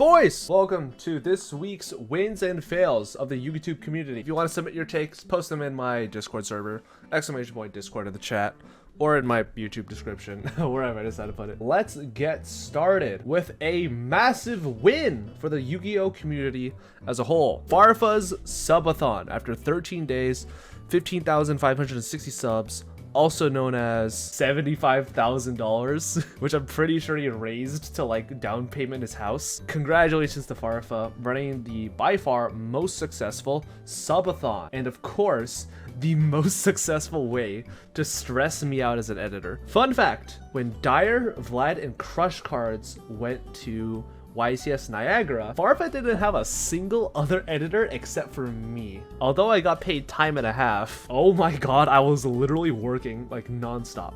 Boys, welcome to this week's wins and fails of the YouTube community. If you want to submit your takes, post them in my Discord server, !Discord in the chat, or in my YouTube description, wherever I decide to put it. Let's get started with a massive win for the Yu-Gi-Oh community as a whole. Farfa's subathon after 13 days, 15,560 subs, also known as $75,000, which I'm pretty sure he raised to like down payment his house. Congratulations to Farfa running the by far most successful subathon, and of course the most successful way to stress me out as an editor. Fun fact, when Dyer, Vlad, and Crush Cards went to YCS Niagara, Farfa didn't have a single other editor except for me. Although I got paid time and a half, oh my god, I was literally working like non-stop.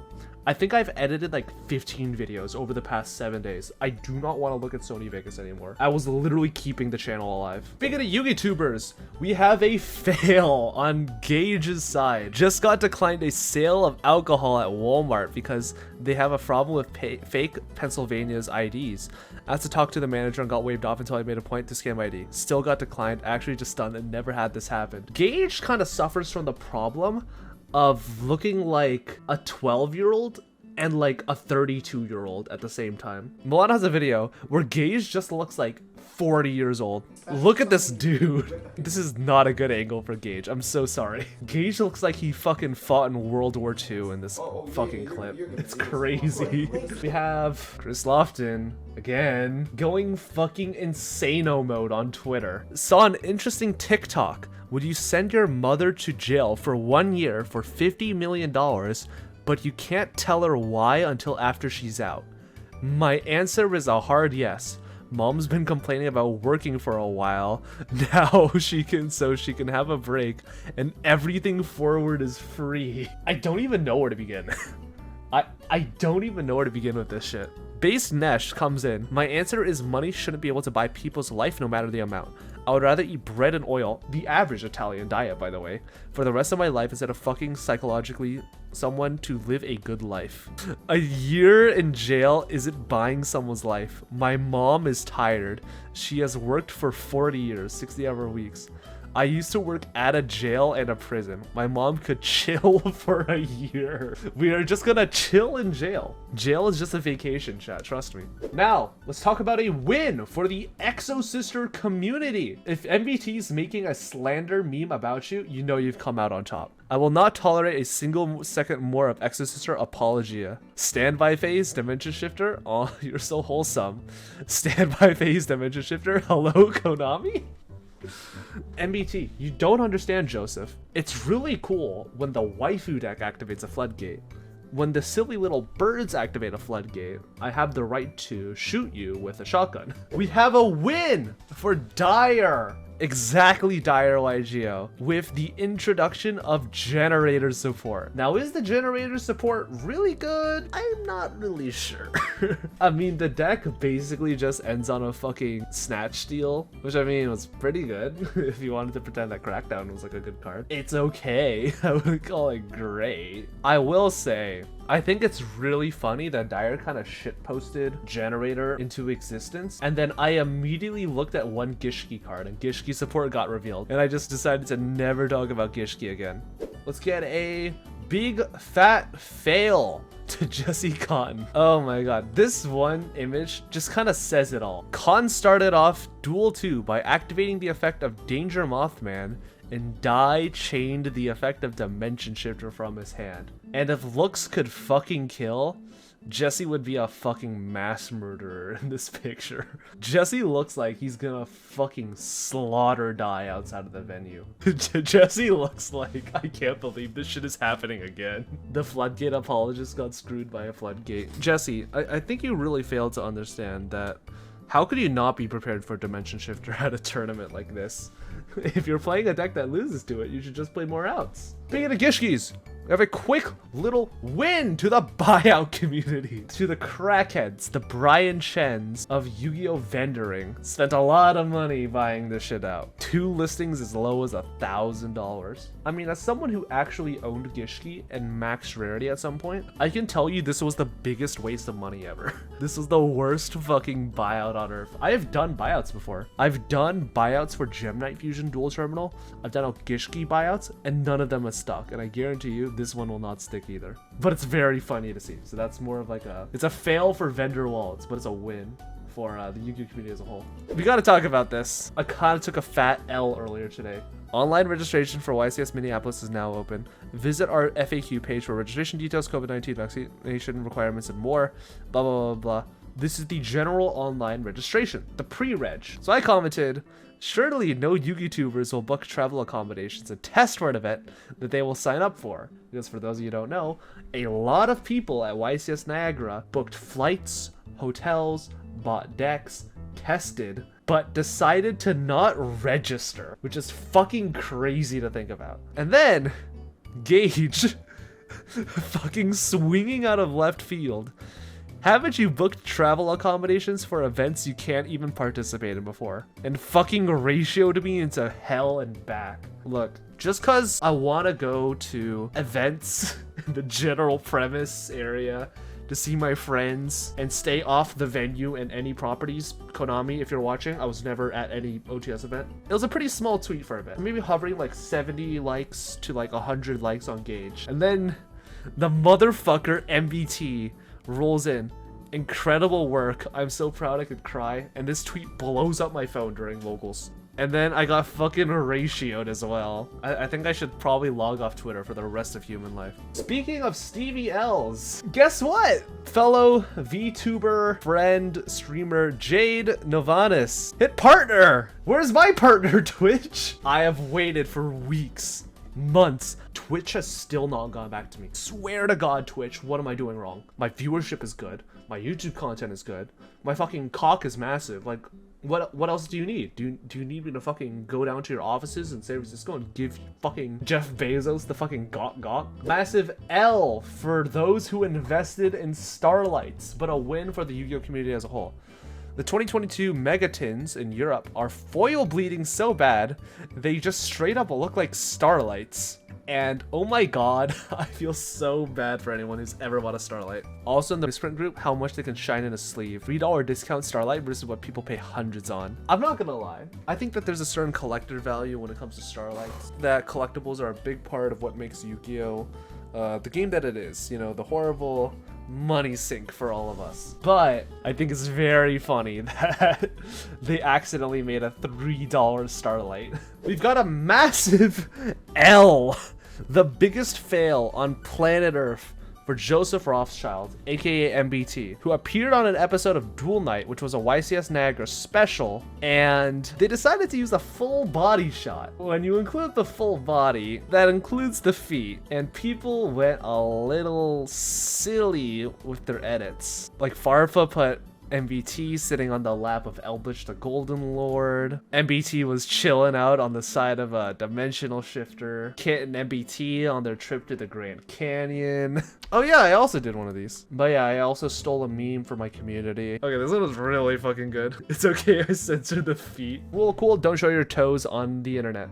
I think I've edited like 15 videos over the past 7 days. I do not want to look at Sony Vegas anymore. I was literally keeping the channel alive. Speaking of Yu-Gi-Tubers, we have a fail on Gage's side. Just got declined a sale of alcohol at Walmart because they have a problem with fake Pennsylvania's IDs. I had to talk to the manager and got waved off until I made a point to scam ID. Still got declined, actually just stunned and never had this happen. Gage kind of suffers from the problem of looking like a 12-year-old and like a 32-year-old at the same time. Milan has a video where Gage just looks like 40 years old. Look at this dude. This is not a good angle for Gage. I'm so sorry. Gage looks like he fucking fought in World War II in this fucking clip. It's crazy. We have Chris Lofton, again, going fucking insano mode on Twitter. Saw an interesting TikTok. Would you send your mother to jail for 1 year for $50 million, but you can't tell her why until after she's out? My answer is a hard yes. Mom's been complaining about working for a while. Now she can have a break and everything forward is free. I don't even know where to begin. I don't even know where to begin with this shit. Base Nesh comes in. My answer is money shouldn't be able to buy people's life no matter the amount. I would rather eat bread and oil, the average Italian diet by the way, for the rest of my life instead of fucking psychologically someone to live a good life. A year in jail isn't buying someone's life. My mom is tired. She has worked for 40 years, 60-hour weeks. I used to work at a jail and a prison. My mom could chill for a year. We are just gonna chill in jail. Jail is just a vacation, chat, trust me. Now, let's talk about a win for the Exo Sister community. If MBT's making a slander meme about you, you know you've come out on top. I will not tolerate a single second more of Exo Sister apologia. Standby phase, Dimension Shifter. Oh, you're so wholesome. Standby phase, Dimension Shifter. Hello, Konami? MBT, you don't understand, Joseph. It's really cool when the waifu deck activates a floodgate. When the silly little birds activate a floodgate, I have the right to shoot you with a shotgun. We have a win for Dyer. Exactly, Dyer yugioh, with the introduction of generator support. Now, is the generator support really good? I'm not really sure. I mean, the deck basically just ends on a fucking snatch steal, which I mean was pretty good if you wanted to pretend that Crackdown was like a good card. It's okay. I wouldn't call it great. I will say, I think it's really funny that Dyer kind of shitposted Generator into existence, and then I immediately looked at one Gishki card, and Gishki support got revealed, and I just decided to never talk about Gishki again. Let's get a big fat fail to Jesse Cotton. Oh my god, this one image just kind of says it all. Khan started off Duel 2 by activating the effect of Danger Mothman, and Dai chained the effect of Dimension Shifter from his hand. And if looks could fucking kill, Jesse would be a fucking mass murderer in this picture. Jesse looks like he's gonna fucking slaughter Dai outside of the venue. Jesse looks like, I can't believe this shit is happening again. The floodgate apologist got screwed by a floodgate. Jesse, I think you really failed to understand that. How could you not be prepared for Dimension Shifter at a tournament like this? If you're playing a deck that loses to it, you should just play more outs. Speaking of Gishkis, We have a quick little win to the buyout community. To the crackheads, the Brian Chens of Yu-Gi-Oh! Vendoring. Spent a lot of money buying this shit out. 2 listings as low as $1,000. I mean, as someone who actually owned Gishki and maxed rarity at some point, I can tell you this was the biggest waste of money ever. This was the worst fucking buyout on earth. I have done buyouts before. I've done buyouts for Gem Knight Fusion Dual Terminal. I've done Gishki buyouts and none of them have stuck. And I guarantee you this one will not stick either. But it's very funny to see. So that's more of like it's a fail for vendor wallets, but it's a win for the Yu-Gi-Oh! Community as a whole. We gotta talk about this. I kinda took a fat L earlier today. Online registration for YCS Minneapolis is now open. Visit our FAQ page for registration details, COVID-19 vaccination requirements, and more. Blah, blah, blah, blah. This is the general online registration, the pre-reg. So I commented, surely no Yu-Gi-Tubers will book travel accommodations and test for an event that they will sign up for. Because for those of you who don't know, a lot of people at YCS Niagara booked flights, hotels, bought decks, tested, but decided to not register, which is fucking crazy to think about. And then, Gage, fucking swinging out of left field, haven't you booked travel accommodations for events you can't even participate in before? And fucking ratioed me into hell and back. Look, just cause I wanna go to events in the general premise area to see my friends and stay off the venue and any properties. Konami, if you're watching, I was never at any OTS event. It was a pretty small tweet for a bit. Maybe hovering like 70 likes to like 100 likes on Gage. And then the motherfucker MBT rolls in. Incredible work. I'm so proud I could cry. And this tweet blows up my phone during locals. And then I got fucking ratioed as well. I think I should probably log off Twitter for the rest of human life. Speaking of Stevie L's, guess what? Fellow VTuber, friend, streamer, Jade Novanis hit partner. Where's my partner, Twitch? I have waited for weeks, months. Twitch has still not gone back to me. Swear to God, Twitch, what am I doing wrong? My viewership is good. My YouTube content is good. My fucking cock is massive. Like, what else do you need? Do you need me to fucking go down to your offices in San Francisco and give fucking Jeff Bezos the fucking gawk? Massive L for those who invested in Starlights, but a win for the Yu-Gi-Oh! Community as a whole. The 2022 Megatins in Europe are foil bleeding so bad, they just straight up look like Starlights. And oh my god, I feel so bad for anyone who's ever bought a Starlight. Also in the Sprint group, how much they can shine in a sleeve. $3 discount Starlight versus what people pay hundreds on. I'm not gonna lie. I think that there's a certain collector value when it comes to Starlights. That collectibles are a big part of what makes Yu-Gi-Oh! The game that it is. You know, the horrible money sink for all of us. But I think it's very funny that they accidentally made a $3 Starlight. We've got a massive L. The biggest fail on planet Earth for Joseph Rothschild, aka MBT, who appeared on an episode of Duel Night, which was a YCS Niagara special, and they decided to use a full body shot. When you include the full body, that includes the feet, and people went a little silly with their edits. Like Farfa put MBT sitting on the lap of Eldritch the Golden Lord. MBT was chilling out on the side of a dimensional shifter. Kit and MBT on their trip to the Grand Canyon. Oh yeah, I also did one of these. But yeah, I also stole a meme for my community. Okay, this one was really fucking good. It's okay, I censored the feet. Well, cool, don't show your toes on the internet.